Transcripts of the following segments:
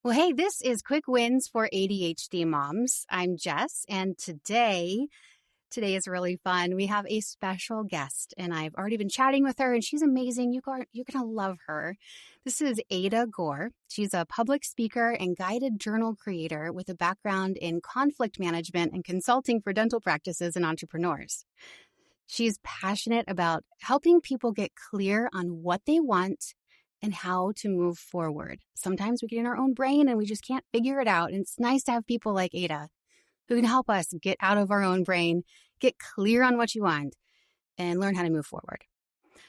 Well, hey, this is Quick Wins for ADHD Moms. I'm Jess, and today is really fun. We have a special guest, and I've already been chatting with her, and she's amazing. You're gonna love her. This is Ada Gore. She's a public speaker and guided journal creator with a background in conflict management and consulting for dental practices and entrepreneurs. She's passionate about helping people get clear on what they want and how to move forward. Sometimes we get in our own brain and we just can't figure it out. And it's nice to have people like Ada who can help us get out of our own brain, get clear on what you want, and learn how to move forward.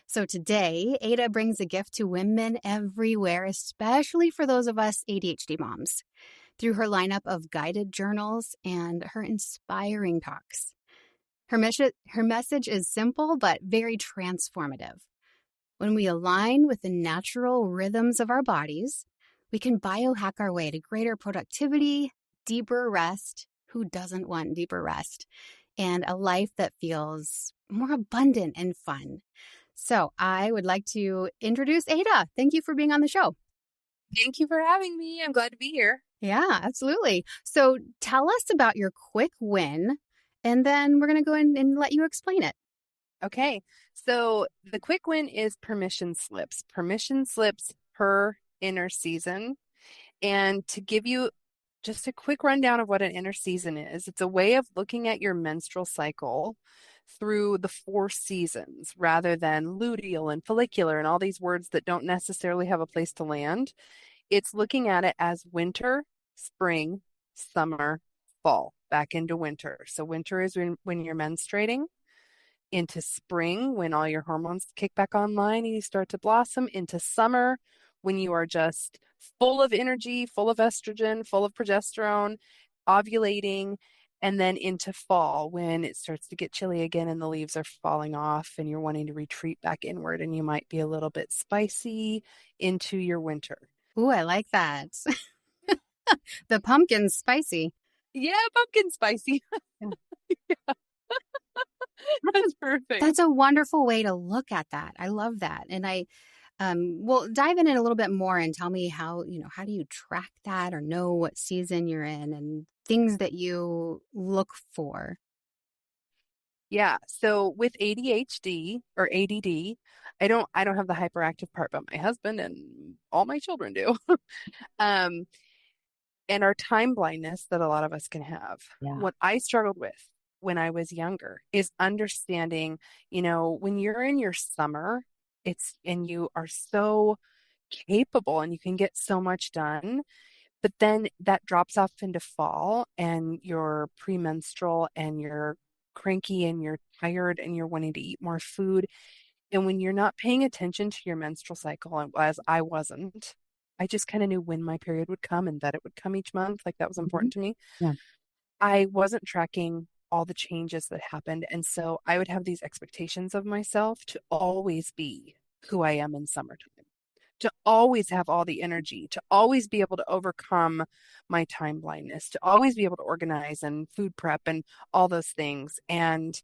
So today, Ada brings a gift to women everywhere, especially for those of us ADHD moms, through her lineup of guided journals and her inspiring talks. Her message is simple but very transformative. When we align with the natural rhythms of our bodies, we can biohack our way to greater productivity, deeper rest. Who doesn't want deeper rest? And a life that feels more abundant and fun. So I would like to introduce Ada. Thank you for being on the show. Thank you for having me. I'm glad to be here. Yeah, absolutely. So tell us about your quick win, and then we're going to go in and let you explain it. Okay. So the quick win is permission slips. Permission slips per inner season. And to give you just a quick rundown of what an inner season is, it's a way of looking at your menstrual cycle through the 4 seasons rather than luteal and follicular and all these words that don't necessarily have a place to land. It's looking at it as winter, spring, summer, fall, back into winter. So winter is when you're menstruating, into spring when all your hormones kick back online and you start to blossom, into summer when you are just full of energy, full of estrogen, full of progesterone, ovulating, and then into fall when it starts to get chilly again and the leaves are falling off and you're wanting to retreat back inward and you might be a little bit spicy into your winter. Ooh, I like that. The pumpkin's spicy. Yeah, pumpkin spicy. Yeah. That's perfect. That's a wonderful way to look at that. I love that. And well, dive in it a little bit more and tell me how do you track that or know what season you're in and things that you look for? Yeah. So with ADHD or ADD, I don't have the hyperactive part, but my husband and all my children do. Um, and our time blindness that a lot of us can have. Yeah. What I struggled with when I was younger is understanding, when you're in your summer, and you are so capable and you can get so much done, but then that drops off into fall and you're premenstrual and you're cranky and you're tired and you're wanting to eat more food. And when you're not paying attention to your menstrual cycle, and as I wasn't, I just kind of knew when my period would come and that it would come each month. Like that was important to me. Yeah. I wasn't tracking all the changes that happened. And so I would have these expectations of myself to always be who I am in summertime, to always have all the energy, to always be able to overcome my time blindness, to always be able to organize and food prep and all those things. And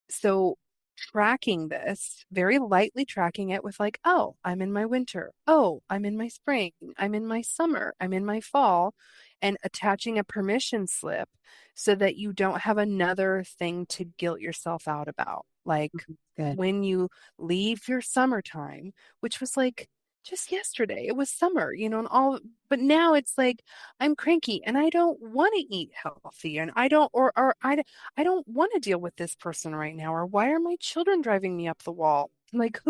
so tracking this, very lightly tracking it with like, oh, I'm in my winter. Oh, I'm in my spring. I'm in my summer. I'm in my fall. And attaching a permission slip so that you don't have another thing to guilt yourself out about. Like Good. when you leave your summertime, which was like just yesterday, it was summer, and all, but now it's like I'm cranky and I don't want to eat healthy and I don't, or I don't want to deal with this person right now, or why are my children driving me up the wall? Like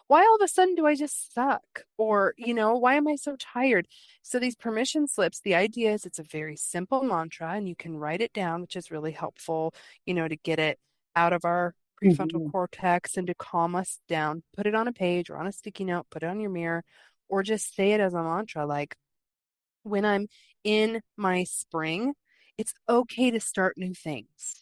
why all of a sudden do I just suck? Or, why am I so tired? So these permission slips, the idea is it's a very simple mantra and you can write it down, which is really helpful, to get it out of our prefrontal cortex and to calm us down. Put it on a page or on a sticky note, put it on your mirror, or just say it as a mantra. Like when I'm in my spring, it's okay to start new things.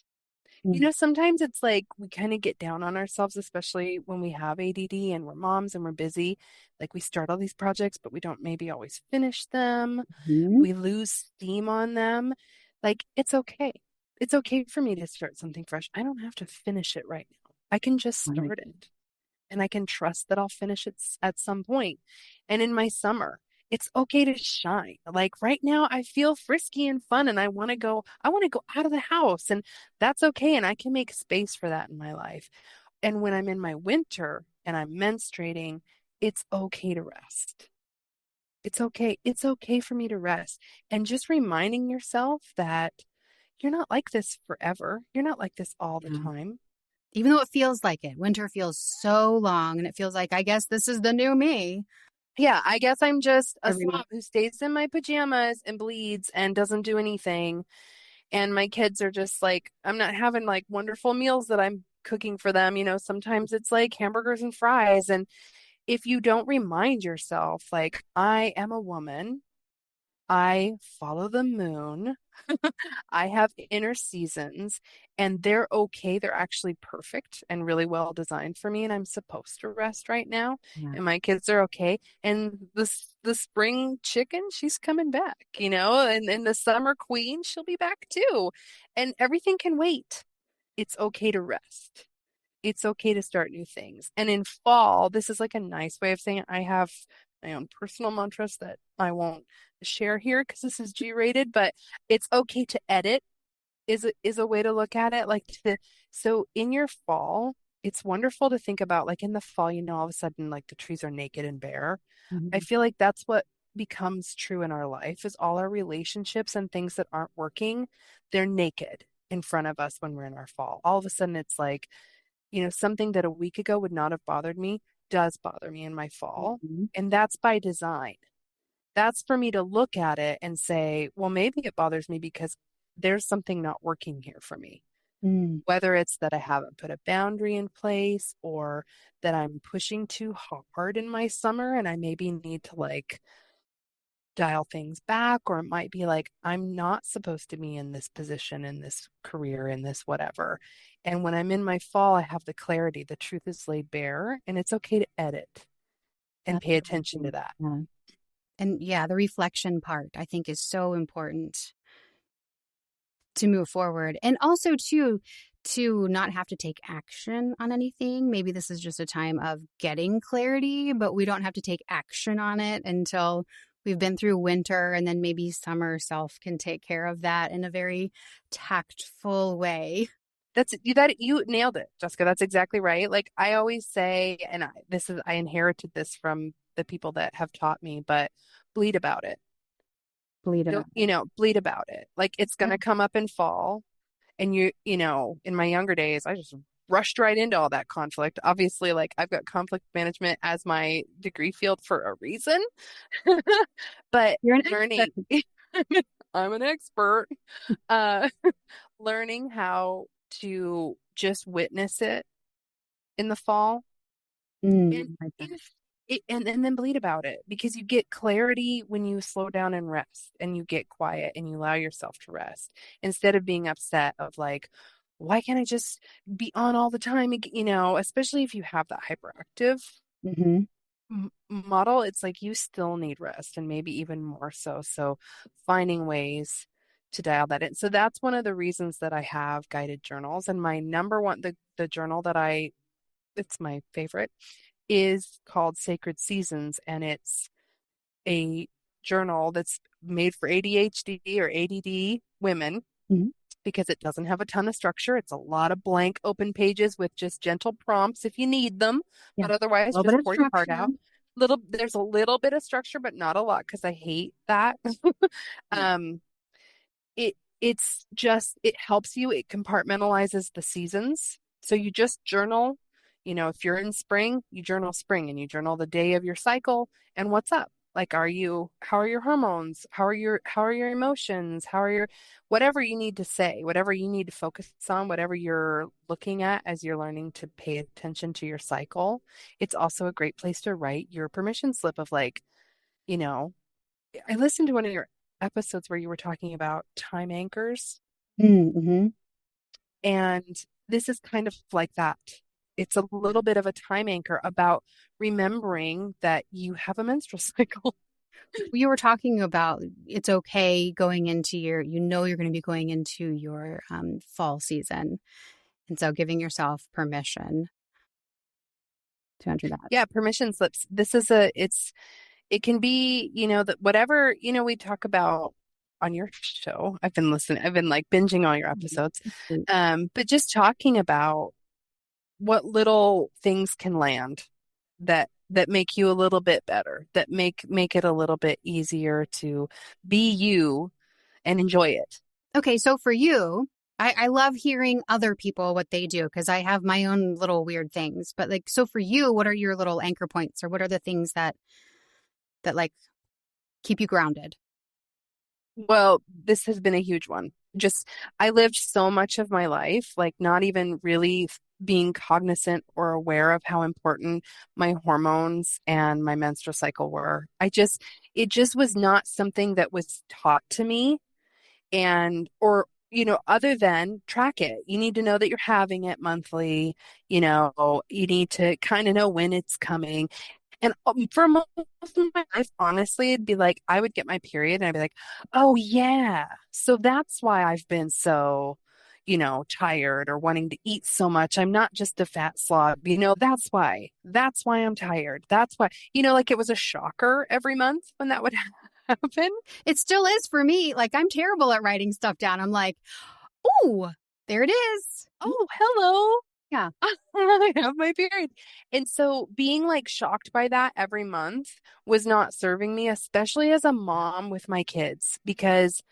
Sometimes it's like we kind of get down on ourselves, especially when we have ADD and we're moms and we're busy. Like we start all these projects, but we don't maybe always finish them. We lose steam on them. Like it's okay. It's okay for me to start something fresh. I don't have to finish it right now. I can just start it and I can trust that I'll finish it at some point. And in my summer, It's okay to shine. Like right now, I feel frisky and fun and I want to go out of the house and that's okay. And I can make space for that in my life. And when I'm in my winter and I'm menstruating, it's okay to rest. It's okay. It's okay for me to rest. And just reminding yourself that you're not like this forever. You're not like this all the Yeah. time. Even though it feels like it, winter feels so long and it feels like, I guess this is the new me Yeah, I guess I'm just a every month. slob who stays in my pajamas and bleeds and doesn't do anything. And my kids are just like, I'm not having like wonderful meals that I'm cooking for them. Sometimes it's like hamburgers and fries. And if you don't remind yourself, like, I am a woman, I follow the moon. I have inner seasons and they're okay. They're actually perfect and really well designed for me. And I'm supposed to rest right now. Yeah. And my kids are okay. And the spring chicken, she's coming back. And the summer queen, she'll be back too. And everything can wait. It's okay to rest. It's okay to start new things. And in fall, this is like a nice way of saying it. I have my own personal mantras that I won't share here because this is G-rated, but it's okay to edit is a way to look at it. So in your fall, it's wonderful to think about like in the fall, all of a sudden like the trees are naked and bare. I Mhm. feel like that's what becomes true in our life is all our relationships and things that aren't working, they're naked in front of us when we're in our fall. All of a sudden it's like something that a week ago would not have bothered me does bother me in my fall. Mhm. And that's by design. That's for me to look at it and say, well, maybe it bothers me because there's something not working here for me. Mm. Whether it's that I haven't put a boundary in place or that I'm pushing too hard in my summer and I maybe need to like dial things back, or it might be like, I'm not supposed to be in this position, in this career, in this whatever. And when I'm in my fall, I have the clarity, the truth is laid bare, and it's okay to edit and That's pay really attention to good. that. Yeah. And yeah, the reflection part I think is so important to move forward. And also to not have to take action on anything. Maybe this is just a time of getting clarity, but we don't have to take action on it until we've been through winter, and then maybe summer self can take care of that in a very tactful way. That you nailed it, Jessica. That's exactly right. Like I always say, and I inherited this from the people that have taught me, but bleed about it. Bleed about it. Bleed about it. Like it's going Yeah. to come up in fall. And in my younger days, I just rushed right into all that conflict. Obviously, like I've got conflict management as my degree field for a reason. But You're an expert. learning, I'm an expert. Uh, learning how to just witness it in the fall and I like that. and then bleed about it because you get clarity when you slow down and rest and you get quiet and you allow yourself to rest instead of being upset of like, why can't I just be on all the time? Especially if you have that hyperactive Hmm. model, it's like you still need rest and maybe even more so. So finding ways to dial that in. So that's one of the reasons that I have guided journals. And my number one, the journal it's my favorite is called Sacred Seasons, and it's a journal that's made for ADHD or ADD women Hmm. because it doesn't have a ton of structure. It's a lot of blank open pages with just gentle prompts if you need them, Yeah. but A otherwise little bit just of pour your heart structure. out. There's a little bit of structure, but not a lot because I hate that. Yeah. um, it helps you, it compartmentalizes the seasons. So you just journal, if you're in spring, you journal spring and you journal the day of your cycle and what's up. Like how are your hormones? How are your emotions? Whatever you need to say, whatever you need to focus on, whatever you're looking at as you're learning to pay attention to your cycle. It's also a great place to write your permission slip of like, you know, I listened to one of your episodes where you were talking about time anchors, Mm-hmm. and this is kind of like that. It's a little bit of a time anchor about remembering that you have a menstrual cycle. You were talking about it's okay going into you're going to be going into your fall season. And so giving yourself permission to enter that. Yeah, permission slips. This is a it's It can be, that whatever, we talk about on your show. I've been like binging all your episodes. But just talking about what little things can land that make you a little bit better, that make it a little bit easier to be you and enjoy it. Okay, so for you, I love hearing other people what they do because I have my own little weird things. But like, so for you, what are your little anchor points, or what are the things that like keep you grounded? Well, this has been a huge one. Just, I lived so much of my life, like not even really being cognizant or aware of how important my hormones and my menstrual cycle were. It just was not something that was taught to me. And, or, other than track it, you need to know that you're having it monthly. You need to kind of know when it's coming. And for most of my life, honestly, it'd be like I would get my period and I'd be like, oh, yeah. So that's why I've been so, tired or wanting to eat so much. I'm not just a fat slob. That's why. That's why I'm tired. That's why, like it was a shocker every month when that would happen. It still is for me. Like, I'm terrible at writing stuff down. I'm like, oh, there it is. Oh, hello. Yeah. I have my period. And so being like shocked by that every month was not serving me, especially as a mom with my kids, because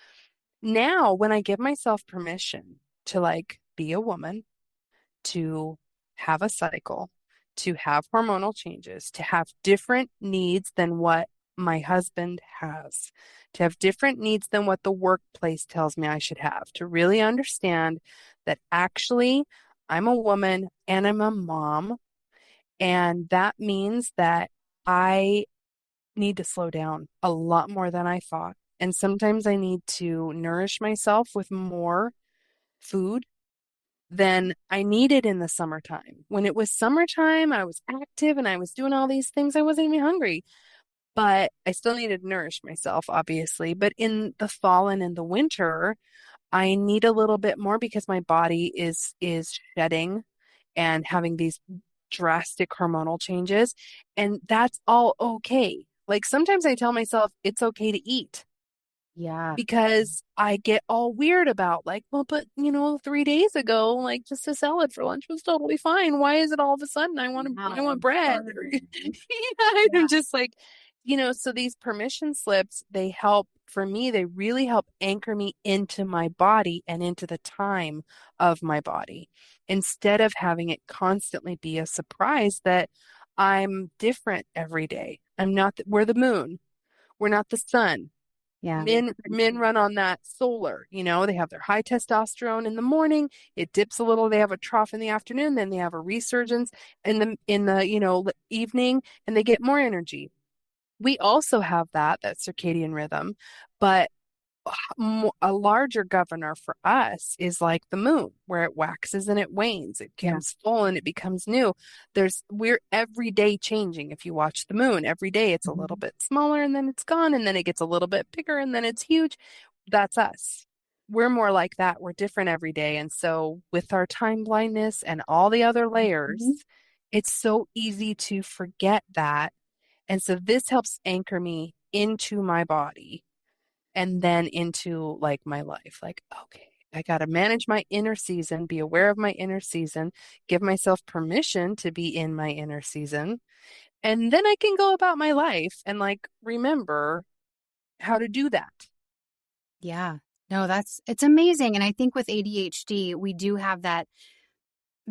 now when I give myself permission to like be a woman, to have a cycle, to have hormonal changes, to have different needs than what my husband has, to have different needs than what the workplace tells me I should have, to really understand that actually I'm a woman and I'm a mom. And that means that I need to slow down a lot more than I thought. And sometimes I need to nourish myself with more food than I needed in the summertime. When it was summertime, I was active and I was doing all these things. I wasn't even hungry, but I still needed to nourish myself, obviously. But in the fall and in the winter, I need a little bit more because my body is shedding and having these drastic hormonal changes, and that's all okay. Like sometimes I tell myself it's okay to eat Yeah. because I get all weird about like, well, but 3 days ago, like just a salad for lunch was totally fine. Why is it all of a sudden I Wow. want bread? Yeah, Yeah. I'm just like, so these permission slips, they help for me, they really help anchor me into my body and into the time of my body instead of having it constantly be a surprise that I'm different every day. We're the moon. We're not the sun. Yeah. Men run on that solar, they have their high testosterone in the morning, it dips a little, they have a trough in the afternoon, then they have a resurgence in the evening, and they get more energy. We also have that circadian rhythm, but a larger governor for us is like the moon, where it waxes and it wanes. It Yeah. becomes full and it becomes new. We're every day changing. If you watch the moon, every day it's a little Mhm. bit smaller and then it's gone and then it gets a little bit bigger and then it's huge. That's us. We're more like that. We're different every day. And so with our time blindness and all the other layers, Mhm. it's so easy to forget that. And so this helps anchor me into my body and then into like my life. Like, okay, I got to manage my inner season, be aware of my inner season, give myself permission to be in my inner season. And then I can go about my life and like remember how to do that. Yeah. No, it's amazing. And I think with ADHD, we do have that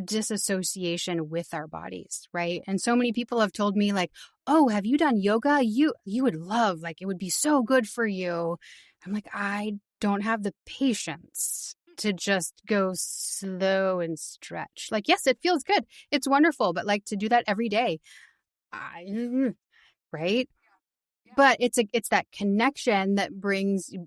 disassociation with our bodies, right? And so many people have told me like, "Oh, have you done yoga? You would love, like it would be so good for you." I'm like, "I don't have the patience to just go slow and stretch." Like, yes, it feels good. It's wonderful, but like to do that every day, right? But it's that connection that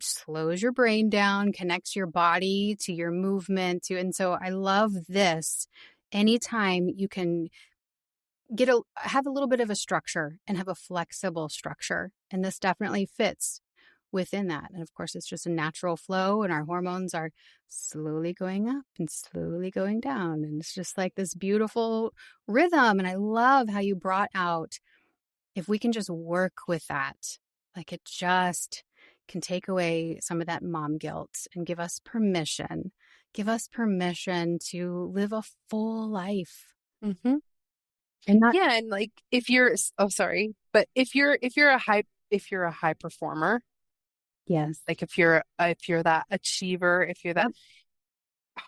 slows your brain down, connects your body to your movement to, and so I love this. Anytime you can have a little bit of a structure and have a flexible structure, and this definitely fits within that. And of course, it's just a natural flow, and our hormones are slowly going up and slowly going down, and it's just like this beautiful rhythm. And I love how you brought out if we can just work with that, like it just can take away some of that mom guilt and give us permission to live a full life Hmm. and not, Yeah, and like if you're, oh, sorry, but if you're a high performer, yes. like if you're that achiever, if you're that, Yep.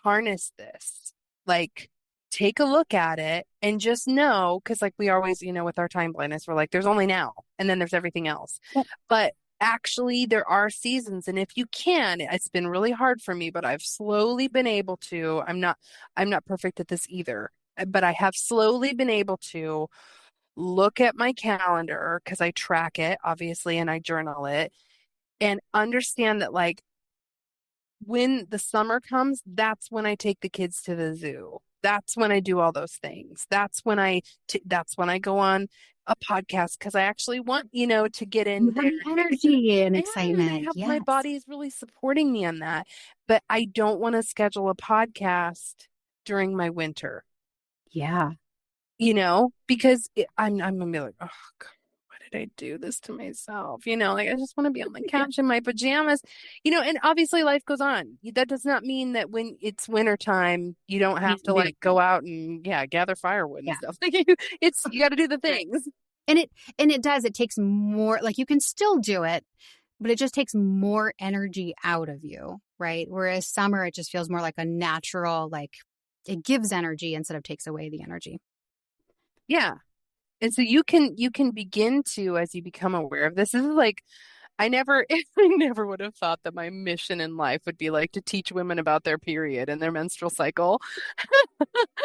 harness this, like take a look at it and just know, because like we always, with our time blindness, we're like, there's only now and then there's everything else. Yep. But actually there are seasons, and if you can, it's been really hard for me, but I've slowly been able to, I'm not perfect at this either, but I have slowly been able to look at my calendar because I track it, obviously, and I journal it, and understand that, like, when the summer comes, that's when I take the kids to the zoo. That's when I do all those things. That's when I go on a podcast because I actually want, to get You in have there the and make sure. energy and Yeah, and I excitement. have my Yes. body is really supporting me on that. But I don't want to schedule a podcast during my winter, Yeah. because I'm gonna be like, oh God, why did I do this to myself? Like I just want to be on the Yeah. couch in my pajamas, and obviously life goes on. That does not mean that when it's winter time, you don't You have to do. like go out and yeah, gather firewood and Yeah. stuff. Like you got to do the things. And it does, it takes more, like you can still do it, but it just takes more energy out of you, right? Whereas summer, it just feels more like a natural, like it gives energy instead of takes away the energy. Yeah. And so you can begin to, as you become aware of this is like I never I never would have thought that my mission in life would be like to teach women about their period and their menstrual cycle.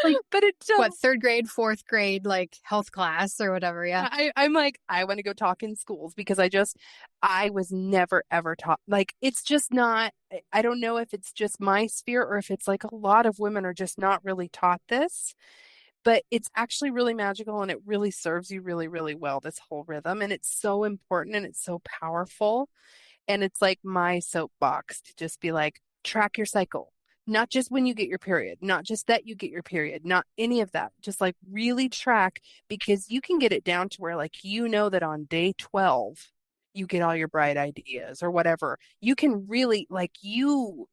Like But it what, does. third grade, fourth grade, like health class or whatever. Yeah. I'm like, I want to go talk in schools because I was never ever taught. Like, it's just not, I don't know if it's just my sphere or if it's like a lot of women are just not really taught this, but it's actually really magical and it really serves you really, really well, this whole rhythm. And it's so important and it's so powerful. And it's like my soapbox to just be like, track your cycle, not just when you get your period, not just that you get your period, not any of that. Just like really track, because you can get it down to where, like, that on day 12, you get all your bright ideas or whatever. You can really, like, you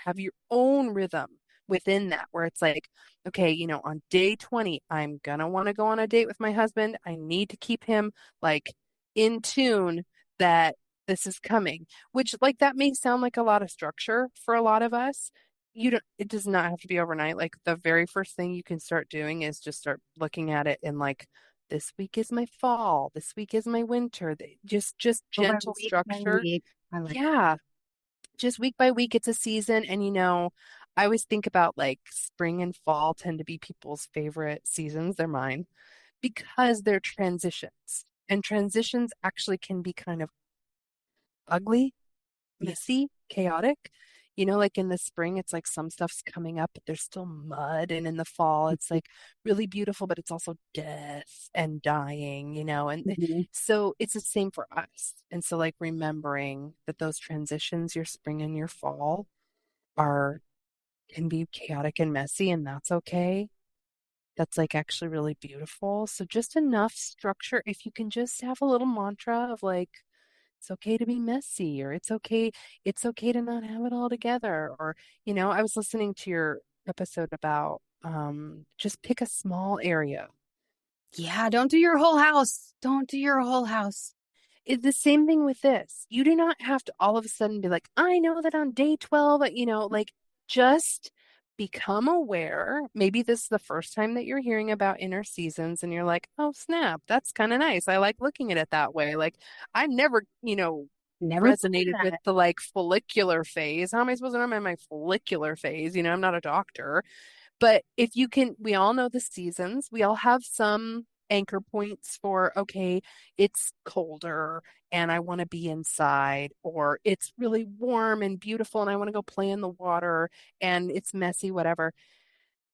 have your own rhythm within that, where it's like, okay, on day 20, I'm gonna want to go on a date with my husband. I need to keep him like in tune that this is coming, which, like, that may sound like a lot of structure for a lot of us. It does not have to be overnight. Like, the very first thing you can start doing is just start looking at it in like, this week is my fall, this week is my winter. Just Go by gentle week by structure. week. I like that. Yeah, just week by week, it's a season. And I always think about like spring and fall tend to be people's favorite seasons. They're mine because they're transitions. And transitions actually can be kind of ugly, Yeah. messy, chaotic. Like in the spring, it's like some stuff's coming up, but there's still mud. And in the fall, it's like really beautiful, but it's also death and dying. And Mhm. so it's the same for us. And so, like, remembering that those transitions, your spring and your fall, are can be chaotic and messy, and that's okay. That's like actually really beautiful. So just enough structure. If you can just have a little mantra of like, it's okay to be messy, or it's okay to not have it all together. Or, I was listening to your episode about just pick a small area. Yeah. Don't do your whole house. Don't do your whole house. It's the same thing with this. You do not have to all of a sudden be like, I know that on day 12, like, just become aware. Maybe this is the first time that you're hearing about inner seasons and you're like, oh, snap, that's kind of nice. I like looking at it that way. Like, I never, Never thought resonated of with that. the like follicular phase. How am I supposed to know I'm in my follicular phase? I'm not a doctor. But if you can, we all know the seasons. We all have some anchor points for, okay, it's colder and I want to be inside, or it's really warm and beautiful and I want to go play in the water and it's messy, whatever.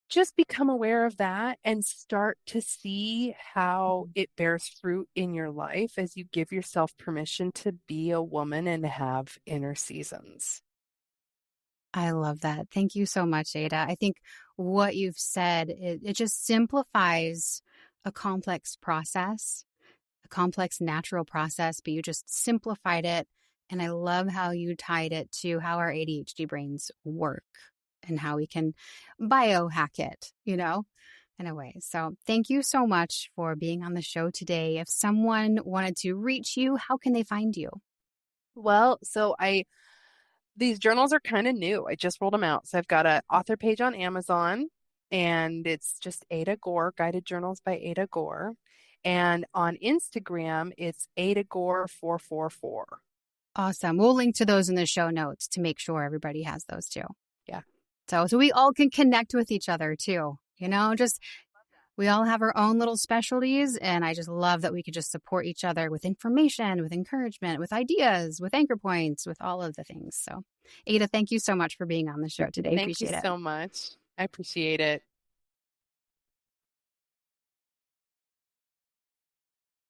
Just become aware of that and start to see how it bears fruit in your life as you give yourself permission to be a woman and have inner seasons. I love that. Thank you so much, Ada. I think what you've said, it just simplifies a complex process, a complex natural process, but you just simplified it. And I love how you tied it to how our ADHD brains work and how we can biohack it, in a way. So thank you so much for being on the show today. If someone wanted to reach you, how can they find you? Well, these journals are kind of new. I just rolled them out. So I've got an author page on Amazon, and it's just Ada Gore, Guided Journals by Ada Gore. And on Instagram, it's Ada Gore 444. Awesome. We'll link to those in the show notes to make sure everybody has those too. Yeah. So we all can connect with each other too. Just we all have our own little specialties. And I just love that we could just support each other with information, with encouragement, with ideas, with anchor points, with all of the things. So Ada, thank you so much for being on the show today. Thank you Appreciate it. so much. I appreciate it.